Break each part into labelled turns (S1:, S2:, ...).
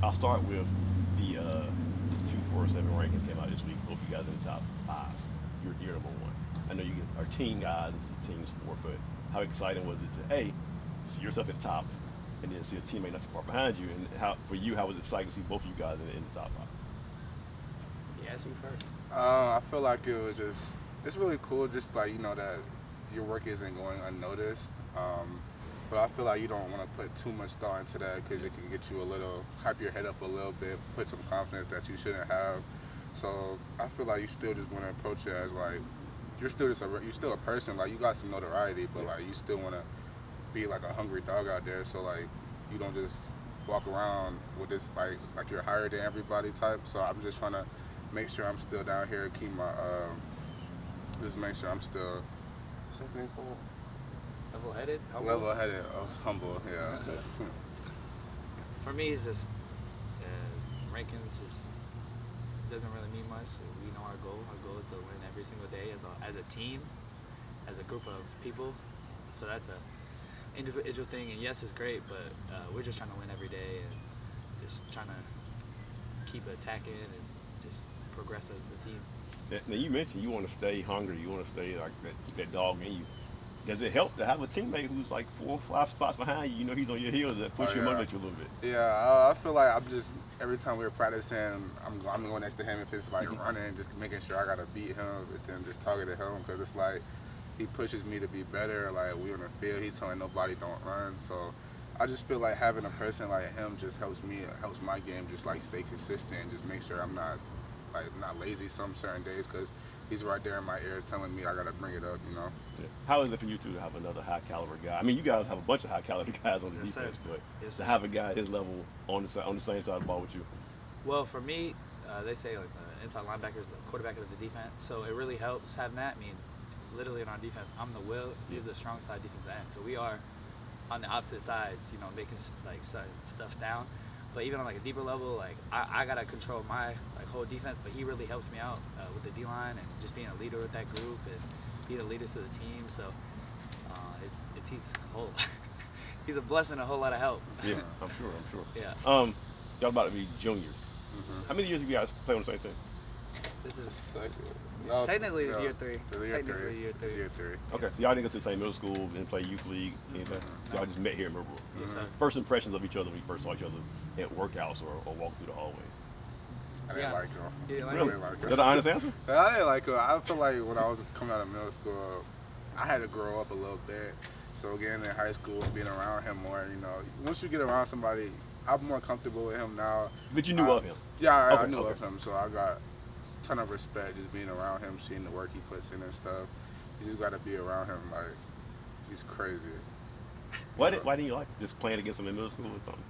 S1: I'll start with the 247 rankings came out this week. Both you guys in the top 5. You're number 1. I know you are team guys. This is a team sport, but how exciting was it to see yourself at the top, and then see a teammate not too far behind you? And how was it exciting to see both of you guys in the top 5?
S2: Yeah, see first.
S3: I feel like it's really cool just like, that your work isn't going unnoticed. But I feel like you don't want to put too much thought into that because it can get you hype your head up a little bit, put some confidence that you shouldn't have. So I feel like you still just want to approach it as like, you're still a person, like you got some notoriety, but like you still want to be like a hungry dog out there. So like you don't just walk around with this like you're higher than everybody type. So I'm just trying to make sure I'm still down here, keep my just make sure I'm still something cool.
S2: Level-headed? Humble?
S3: Level-headed, humble, yeah.
S2: For me, it's just rankings doesn't really mean much. We know our goal. Our goal is to win every single day as a team, as a group of people. So that's a individual thing. And yes, it's great, but we're just trying to win every day and just trying to keep attacking and just progress as a team.
S1: Now you mentioned you want to stay hungry. You want to stay like that dog in you. Does it help to have a teammate who's like 4 or 5 spots behind you? You know he's on your heels. That push you, motivate you a little bit.
S3: Yeah, I feel like I'm just every time we're practicing, I'm going next to him. If it's like running, just making sure I gotta beat him, but then just target him because it's like he pushes me to be better. Like we on the field, he's telling nobody don't run. So I just feel like having a person like him just helps my game just like stay consistent and just make sure I'm not lazy some certain days because he's right there in my ears telling me I gotta bring it up,
S1: Yeah. How is it for you two to have another high caliber guy? I mean, you guys have a bunch of high caliber guys on the defense, but to have a guy at his level on the same side of the ball with you.
S2: Well, for me, they say like the inside linebacker is the quarterback of the defense, so it really helps having that. I mean, literally in our defense, I'm the will, he's the strong side defensive end, so we are on the opposite sides, making like stuff down. But even on like a deeper level, like I gotta control my whole defense, but he really helps me out with the D-line and just being a leader with that group and being a leader to the team. So he's a blessing, a whole lot of help.
S1: Yeah, I'm sure.
S2: Yeah.
S1: Y'all about to be juniors. Mm-hmm. How many years have you guys played on the same team?
S2: This is technically it's year 3. Technically year 3.
S1: Okay, so y'all didn't go to the same middle school, didn't play youth league, anything. Y'all just met here in Millbrook.
S2: Yes, sir.
S1: First impressions of each other when you first saw each other at workouts or walk through the hallways.
S3: I didn't like her.
S1: Really? Is that the honest answer?
S3: I didn't like her. I feel like when I was coming out of middle school, I had to grow up a little bit. So getting in high school and being around him more, once you get around somebody, I'm more comfortable with him now.
S1: But you knew of him?
S3: Yeah, I knew of him. So I got a ton of respect just being around him, seeing the work he puts in and stuff. You just got to be around him. Like, he's crazy.
S1: Why didn't you like just playing against him in middle school or something?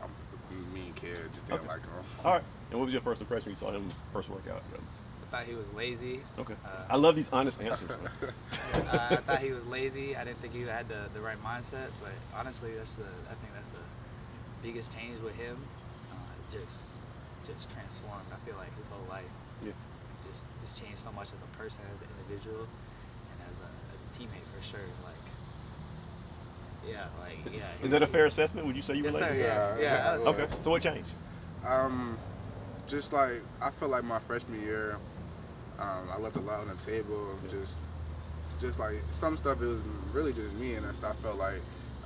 S3: I'm a mean kid, just didn't like him.
S1: All right. And what was your first impression when you saw him first workout?
S2: I thought he was lazy.
S1: Okay. I love these honest answers.
S2: I thought he was lazy. I didn't think he had the right mindset. But honestly, I think that's the biggest change with him. Just transformed. I feel like his whole life.
S1: Yeah.
S2: Just changed so much as a person, as an individual, and as a teammate for sure.
S1: Is that a fair assessment? Would you say you were
S2: yes,
S1: lazy?
S2: Sir, yeah.
S1: Okay. So what changed?
S3: Just like I feel like my freshman year, I left a lot on the table. Just like some stuff, it was really just me, and I felt like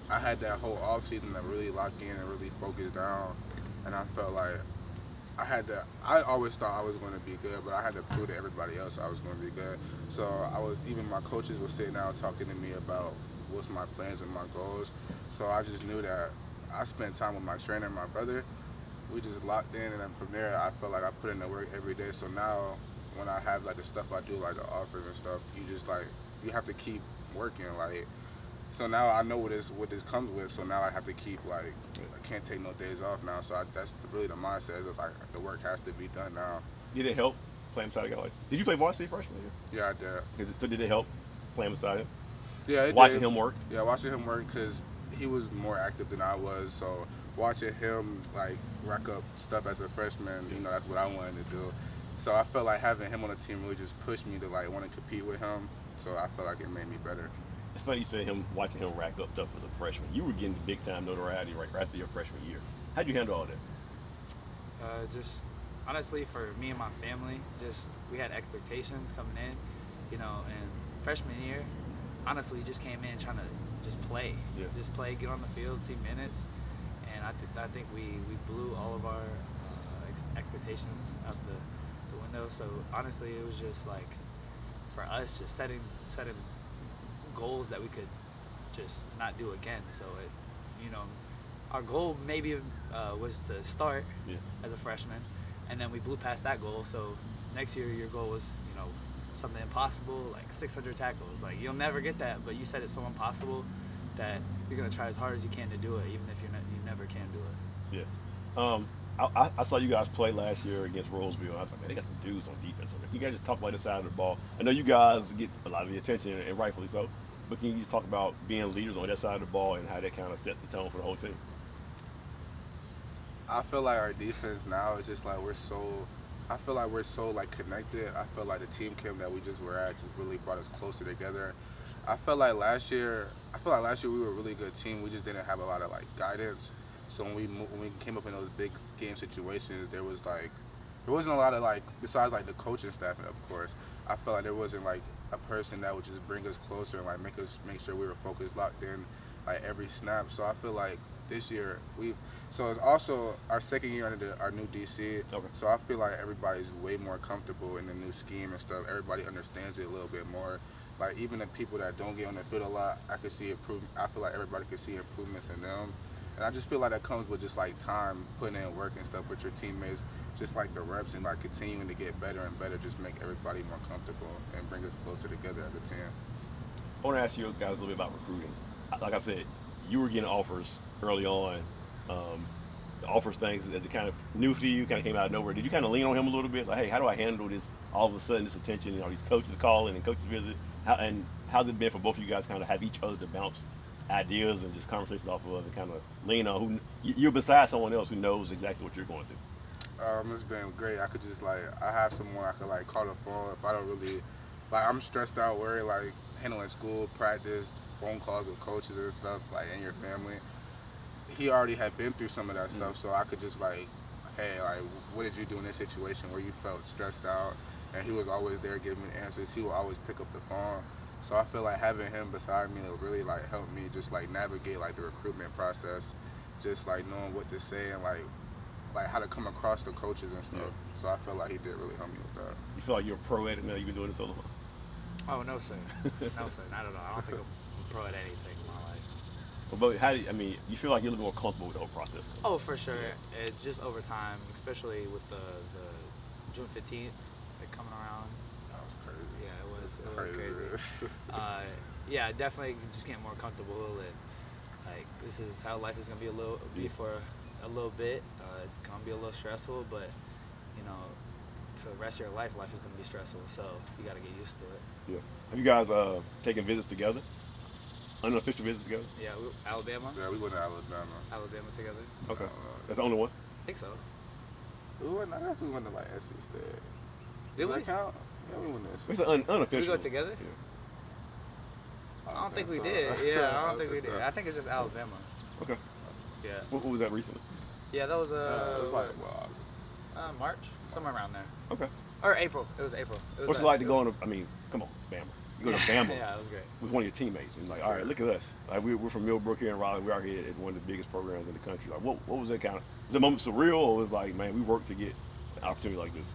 S3: I had that whole off season to really lock in and really focus down, and I felt like I always thought I was going to be good, but I had to prove to everybody else I was going to be good. So even my coaches were sitting down talking to me about what's my plans and my goals. So I just knew that I spent time with my trainer and my brother. We just locked in, and then from there, I felt like I put in the work every day. So now, when I have like the stuff I do, like the offers and stuff, you have to keep working. So now I know what this comes with. So now I have to keep I can't take no days off now. So that's really the mindset. It's just like the work has to be done now.
S1: Did it help playing beside a guy? Did you play varsity freshman year?
S3: Yeah, I did.
S1: So did it help playing beside him?
S3: Yeah, it
S1: watching
S3: did.
S1: him work.
S3: Yeah, watching him work because he was more active than I was. So watching him rack up stuff as a freshman, that's what I wanted to do. So I felt like having him on the team really just pushed me to want to compete with him. So I felt like it made me better.
S1: It's funny you said watching him rack up stuff as a freshman. You were getting big time notoriety right after your freshman year. How'd you handle all that?
S2: Just honestly, for me and my family, just we had expectations coming in, and freshman year, honestly, just came in trying to just play, get on the field, see minutes, and I think we blew all of our expectations out the window. So honestly, it was just like for us, just setting goals that we could just not do again. So our goal maybe was to start as a freshman, and then we blew past that goal. So next year, your goal was, something impossible, like 600 tackles. Like, you'll never get that, but you said it's so impossible that you're gonna try as hard as you can to do it, even if you never can do it.
S1: Yeah. I saw you guys play last year against Roseville. I was like, man, they got some dudes on defense. You guys just talk about the side of the ball. I know you guys get a lot of the attention, and rightfully so. But can you just talk about being leaders on that side of the ball and how that kind of sets the tone for the whole team?
S3: I feel like our defense now is just like we're so connected. I feel like the team camp that we just were at just really brought us closer together. I feel like last year we were a really good team. We just didn't have a lot of like guidance. So when we came up in those big game situations, there wasn't a lot of like, besides like the coaching staff, of course. I felt like there wasn't like a person that would just bring us closer and like make sure we were focused, locked in, like every snap. So I feel like this year so it's also our second year under our new DC.
S1: Okay.
S3: So I feel like everybody's way more comfortable in the new scheme and stuff. Everybody understands it a little bit more. Like even the people that don't get on the field a lot, I feel like everybody can see improvements in them. And I just feel like that comes with just like time, putting in work and stuff with your teammates, just like the reps and like continuing to get better and better, just make everybody more comfortable and bring us closer together as a team.
S1: I want to ask you guys a little bit about recruiting. Like I said, you were getting offers early on. The offers things, as it kind of new to you, kind of came out of nowhere. Did you kind of lean on him a little bit? Like, hey, how do I handle this, all of a sudden, this attention and all these coaches calling and coaches visit? How's it been for both of you guys kind of have each other to bounce ideas and just conversations off of and kind of lean on you're beside someone else who knows exactly what you're going through?
S3: It's been great. I could just I have someone I could like call the phone if I don't really, I'm stressed out, worried, like handling school, practice, phone calls with coaches and stuff, like, and your family. He already had been through some of that stuff, so I could just hey, what did you do in this situation where you felt stressed out? And he was always there giving me answers. He would always pick up the phone. So I feel like having him beside me will really help me just navigate the recruitment process, just knowing what to say and like how to come across the coaches and stuff. Yeah. So I feel like he did really help me with that.
S1: You feel like you're a pro at it now? You've been doing it so long?
S2: Oh, no, sir. No, sir. Not at all. I don't think I'm a pro at anything in my life.
S1: But you feel like you're a little more comfortable with the whole process?
S2: Oh, for sure. Yeah. It's just over time, especially with the June 15th coming around.
S3: That was crazy.
S2: Yeah, it was crazy. Yeah, definitely just getting more comfortable, and this is how life is gonna be for a little bit. It's gonna be a little stressful, but for the rest of your life is gonna be stressful. So you gotta get used to it.
S1: Yeah. Have you guys taken visits together? Unofficial visits together?
S2: Yeah, Alabama.
S3: Yeah, we went to Alabama.
S2: Alabama together.
S1: Okay. That's the only one?
S2: I think so.
S3: I guess we went to SC State.
S2: Did we?
S3: That count? Yeah, we went to SC.
S1: It's an unofficial.
S2: Did we go together?
S3: Yeah.
S2: I don't think we did. Yeah, I don't think we did. I think it's just Alabama.
S1: Okay.
S2: Yeah.
S1: What was that recently?
S2: Yeah, that was
S3: it was
S2: March, somewhere around there.
S1: Okay.
S2: Or April. It was April.
S1: What's it like to go on come on, it's Bama. You go to Bama
S2: yeah, it was great.
S1: with one of your teammates and all right, look at us. We're from Millbrook here in Raleigh. We're out here at one of the biggest programs in the country. What was that kind of, was the moment surreal, or was man, we worked to get an opportunity like this?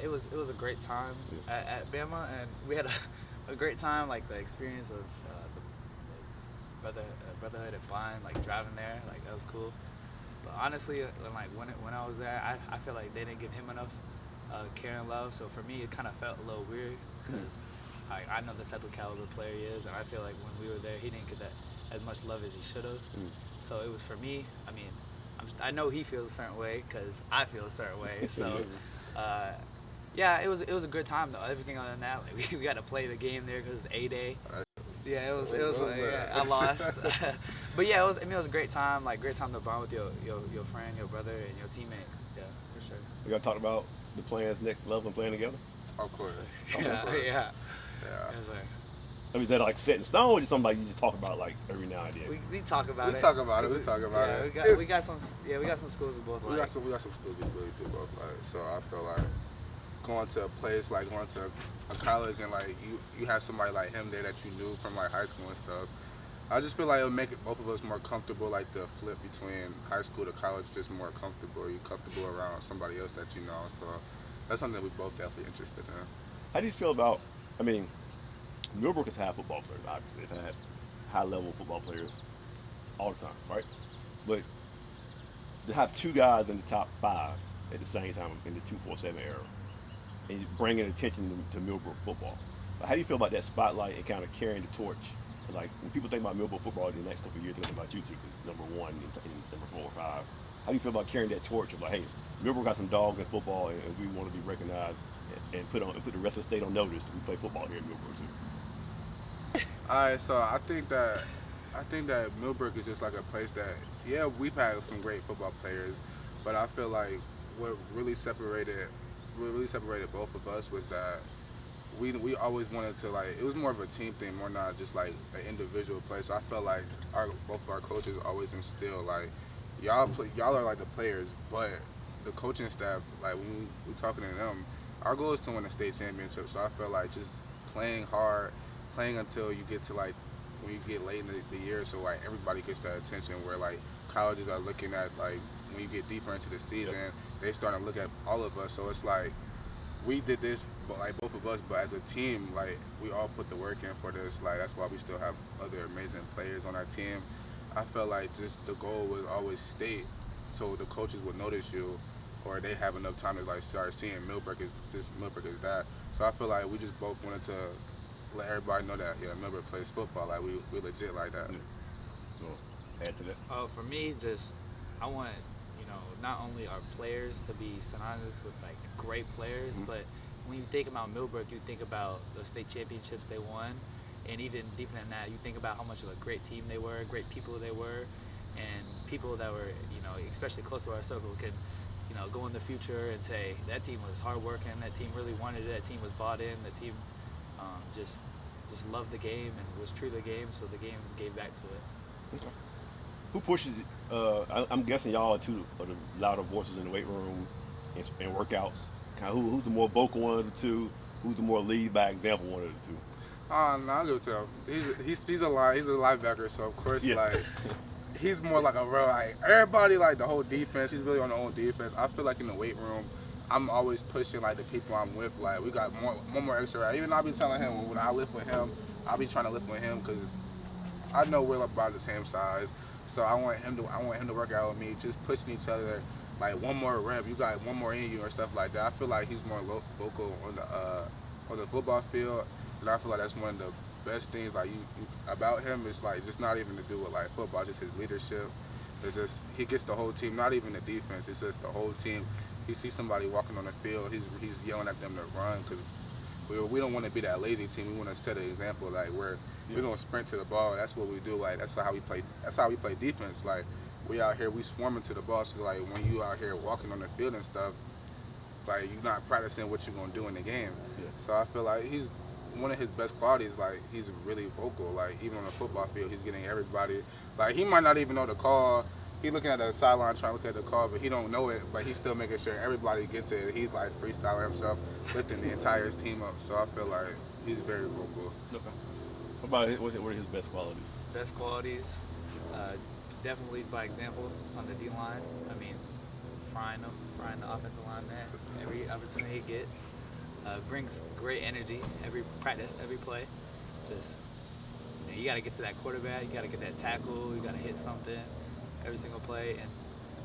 S2: It was a great time at Bama, and we had a great time, the experience of the brotherhood and bond, driving there, that was cool. But honestly, when I was there, I feel like they didn't give him enough care and love. So for me, it kind of felt a little weird because I know the type of caliber player he is, and I feel like when we were there, he didn't get that as much love as he should have. So it was for me. I know he feels a certain way because I feel a certain way. So. Yeah, it was a good time though. Everything other than that, we got to play the game there because it's A-Day. Yeah, it was I lost. But yeah, it was a great time. Great time to bond with your friend, your brother, and your teammate. Yeah, for sure.
S1: We got to talk about the plans next level and playing together.
S3: Of course.
S2: Yeah.
S3: Yeah.
S2: Yes, sir.
S1: I mean, is that like set in stone, or just something like you just talk about like every now and then?
S2: We talk about it.
S3: We talk about it. We talk about
S2: yeah,
S3: it.
S2: We got some schools we both like.
S3: We got some schools we really do both like. So I feel like going to a place like going to a college and like you have somebody like him there that you knew from like high school and stuff. I just feel like it'll make both of us more comfortable. Like the flip between high school to college, just more comfortable. You're comfortable around somebody else that you know. So that's something we both definitely interested in.
S1: How do you feel about? I mean, Millbrook has had football players. Obviously, they've had high-level football players all the time, right? But to have two guys in the top 5 at the same time in the 247 era, and bringing attention to Millbrook football. But how do you feel about that spotlight and kind of carrying the torch? Like when people think about Millbrook football in the next couple of years, they're thinking about you two, number 1 and number 4 or 5. How do you feel about carrying that torch of like, hey, Millbrook got some dogs in football, and we want to be recognized and put the rest of the state on notice that we play football here in Millbrook too?
S3: All right, so I think that Millbrook is just like a place that, yeah, we've had some great football players, but I feel like what really separated both of us was that we always wanted to, like, it was more of a team thing, more not just like an individual play. So I felt like both of our coaches always instill like y'all are like the players, but the coaching staff, like when we talking to them, our goal is to win a state championship. So I felt like just playing hard, playing until you get to like when you get late in the year, so like everybody gets that attention where like colleges are looking at, like when you get deeper into the season, they starting to look at all of us. So it's like we did this, but like both of us, but as a team, like we all put the work in for this. Like that's why we still have other amazing players on our team. I felt like just the goal was always state, so the coaches would notice you, or they have enough time to like start seeing Millbrook is this, Millbrook is that. So I feel like we just both wanted to let everybody know that Millbrook plays football. Like we legit like that.
S1: So add to that.
S2: For me, just I want not only our players to be synonymous with like great players, but when you think about Millbrook, you think about the state championships they won, and even deeper than that, you think about how much of a great team they were, great people they were, and people that were especially close to our circle can go in the future and say that team was hardworking, that team really wanted it, that team was bought in, that team just loved the game and was true to the game, so the game gave back to it.
S1: Okay. Who pushes it? I'm guessing y'all are two of the louder voices in the weight room and workouts. Kind of who's the more vocal one of the two? Who's the more lead by example one of the two?
S3: No, I'll go to him. He's a linebacker, so of course like he's more like a real like everybody like the whole defense. He's really on the whole defense. I feel like in the weight room, I'm always pushing like the people I'm with. Like we got one more extra. Even I'll be telling him when I lift with him, I'll be trying to lift with him because I know we're about the same size. So I want him to work out with me, just pushing each other. Like one more rep, you got one more in you or stuff like that. I feel like he's more vocal on the football field, and I feel like that's one of the best things like you about him. Is like just not even to do with like football, just his leadership. It's just he gets the whole team, not even the defense. It's just the whole team. He sees somebody walking on the field, he's yelling at them to run because we don't want to be that lazy team. We want to set an example like we're gonna sprint to the ball. That's what we do. Like that's how we play. That's how we play defense. Like we out here, we swarming to the ball. So like when you out here walking on the field and stuff, like you're not practicing what you're gonna do in the game. Yeah. So I feel like he's one of his best qualities. Like he's really vocal. Like even on the football field, he's getting everybody. Like he might not even know the call. He's looking at the sideline trying to look at the call, but he don't know it. But he's still making sure everybody gets it. He's like freestyling himself, lifting the entire team up. So I feel like he's very vocal.
S1: Okay. What about what are his best qualities?
S2: Best qualities, definitely leads by example on the D-line. I mean, frying the offensive lineman every opportunity he gets. Brings great energy every practice, every play. Just you got to get to that quarterback, you got to get that tackle, you got to hit something every single play. And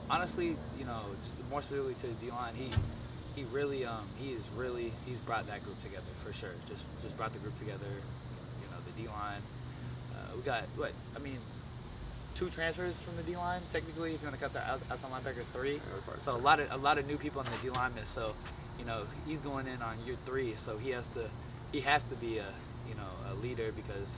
S2: honestly, just more specifically to the D-line, he's brought that group together for sure. Just brought the group together. The D-line. We got 2 transfers from the D-line. Technically, if you want to cut to outside linebacker 3. Yeah, so a lot of new people on the D-line. So he's going in on year 3. So he has to be a leader because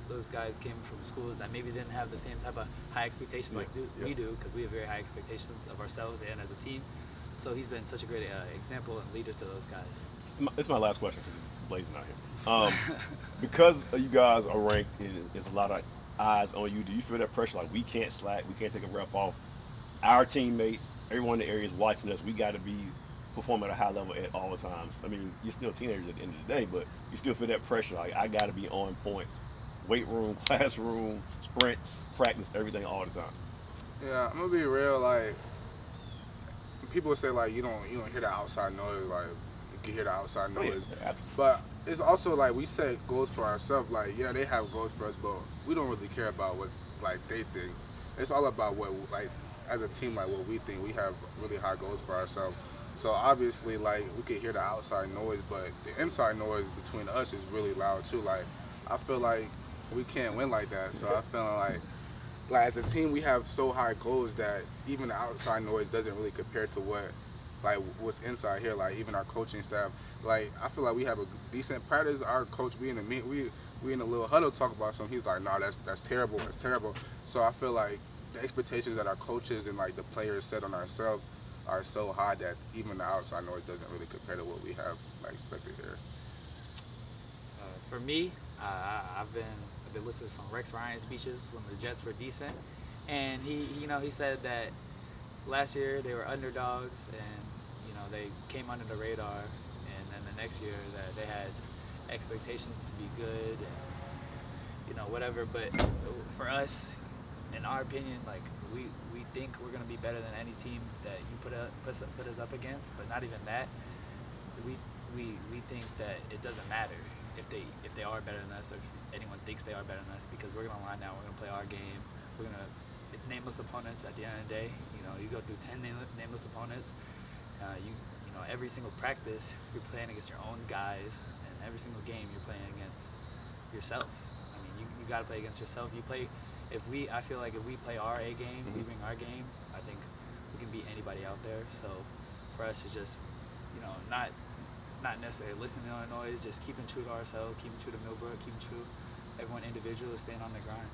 S2: those guys came from schools that maybe didn't have the same type of high expectations we do, because we have very high expectations of ourselves and as a team. So he's been such a great example and leader to those guys.
S1: It's my last question because it's blazing out here. Because you guys are ranked, there's a lot of eyes on you. Do you feel that pressure? Like we can't slack, we can't take a rep off. Our teammates, everyone in the area is watching us. We got to be perform at a high level at all times. I mean, you're still teenagers at the end of the day, but you still feel that pressure. Like I got to be on point. Weight room, classroom, sprints, practice, everything all the time.
S3: Yeah, I'm gonna be real. Like people say, like you don't hear the outside noise. Like you can hear the outside
S1: Oh, yeah,
S3: noise,
S1: absolutely.
S3: but it's also like we set goals for ourselves. Like yeah, they have goals for us, but we don't really care about what like they think. It's all about what like as a team, like what we think. We have really high goals for ourselves. So obviously, like we can hear the outside noise, but the inside noise between us is really loud too. Like I feel like we can't win like that. So I feel like as a team, we have so high goals that even the outside noise doesn't really compare to what's inside here. Like even our coaching staff, like I feel like we have a decent practice. Our coach, we in a little huddle talk about something. He's like, no, that's terrible, that's terrible. So I feel like the expectations that our coaches and like the players set on ourselves are so high that even the outside noise doesn't really compare to what we have like expected here.
S2: For me, I've been listening to some Rex Ryan speeches when the Jets were decent, and he said that last year they were underdogs and they came under the radar, and then the next year that they had expectations to be good and whatever. But for us, in our opinion, like we think we're gonna be better than any team that you put us up against, but not even that. We think that it doesn't matter if they are better than us or if anyone thinks they are better than us, because we're gonna line out, we're gonna play our game, it's nameless opponents at the end of the day. You go through 10 nameless opponents. Every single practice you're playing against your own guys, and every single game you're playing against yourself. I mean, you got to play against yourself. I feel like if we play our A game, we bring our game, I think we can beat anybody out there. So for us, it's just not necessarily listening to the noise, just keeping true to ourselves, keeping true to Millbrook, keeping true everyone individually, staying on the grind.